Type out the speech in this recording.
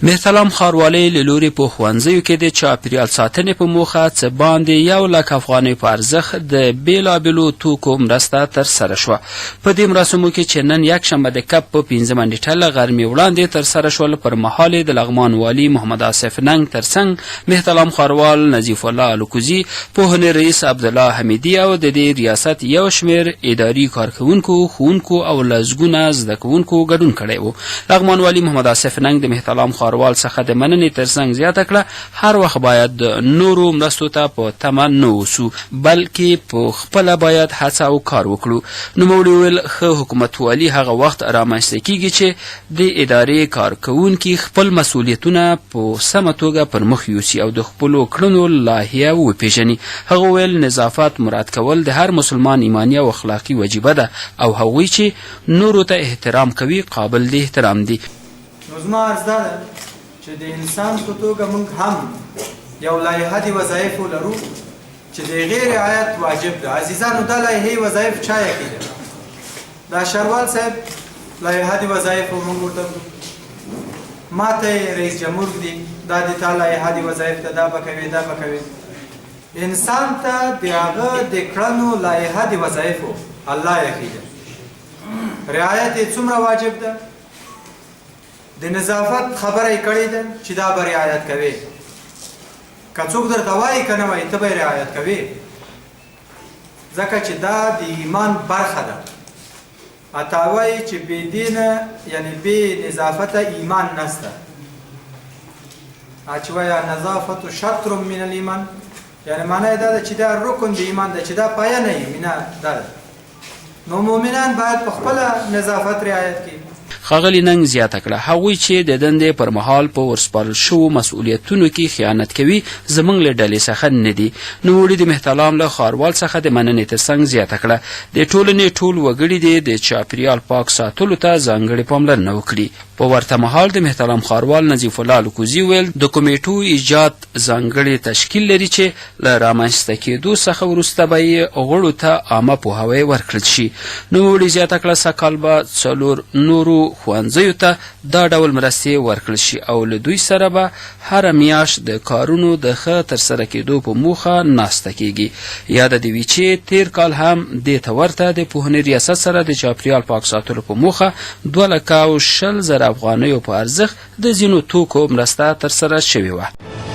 مهتلام ښاروالۍ له لوري په ښوونځیو کې د چاپیریال ساتنې په موخه څه باندې 1,00,000 افغانۍ په ارزښت د بیلابیلو توکو مرسته ترسره شوه. په دې مراسمو کې چې نن یکشنبه د کب په 15 نیټه له غرمې وړاندې ترسره شول، پر مهال د لغمان والي محمد آصف ننګ ترڅنګ مهتلام ښاروال نظیف الله الکوزي، پوهنې رئیس عبدالله حمیدي او د دې ریاست یو شمېر اداري کارکوونکو، ښوونکو او لسګونه زده کوونکو ګډون کړی و. لغمان والي محمد آصف ننګ د مهتلام ښاروال څخه د مننې ترڅنګ زیاته کړه، هر وخت باید نورو مرستو ته په تمه نه اوسو، بلکې په خپله باید هڅه او کار وکړو. نوموړي وویل ښه حکومتوالي هغه وخت رامنځته کیږي چې د ادارې کارکوونکي خپل مسؤلیتونه په سمه توګه پر مخ یوسي او د خپلو کړنو لایحه وپیژني. هغه وویل نظافت مراد کول د هر مسلمان ایماني او اخلاقي وجیبه ده او هغوی چې نورو ته احترام کوي قابل د احترام دي. نو زما عرض دا ده چې د انسان په توګه موږ هم یو لایحه د وظایفو لرو چې د هغې رعایت واجب ده. عزیزانو دا لایحې وظایف چا یقي ده؟ دا شروال صاحب لایحه د وظایفو موږ ورته ما ته رئیس جمهور دی دا د تا لایحه د وظایف ته دا به کوي دا به کوي. انسان ته د هغه د کړنو لایحه د وظایفو الله یقي ده، رعایت یې څومره واجب ده. د نظافت خبره یې کړې ده چې دا به رعایت کوي، که څوک درته وایي که نه وایي ته به یې رعایت کوي، ځکه چې دا د ایمان برخه ده. اته وایي چې بې دینه یعنې بې نظافته ایمان نسته. چې وایي نظافت شطر من الایمان، یعنې معنی یې دا ده چې دا رکن د ایمان ده، چې دا پایه نه وي، مینه دا ده. نو مؤمنان باید په خپله نظافت رعایت کړي. ښاغلي ننګ زیاته کړه هغوی چې د دندې پر مهال په ورسپارل شوو مسؤلیتونو کې خیانت کوي زموږ له ډلې څخه نه دي. نوموړي د مهتلام له ښاروال څخه د مننې ترڅنګ زیاته کړه د ټولنې ټول وګړي دې د چاپیریال پاک ساتلو ته ځانګړې پاملرنه وکړي. په ورته مهال د مهتلام ښاروال نظیف الله الکوزي ویل د کمیټو ایجاد ځانګړی تشکیل لري چې له رامنځته کېدو څخه وروسته به یې غړو ته عامه پوهاوی ورکړل شي. نوموړي زیاته کړه سږکال به 4 نورو ښوونځیو ته دا ډول مرستې ورکړل شي او له دوی سره به هره میاشت د کارونو د ښه ترسره کېدو په موخه ناسته کیږي. یاده دې وي چې تیر کال هم دې ته ورته د پوهنې ریاست سره د چاپیریال پاک ساتلو په موخه 2,20,000 افغانیو په ارزښت د ځینو توکو مرسته ترسره شوې وه.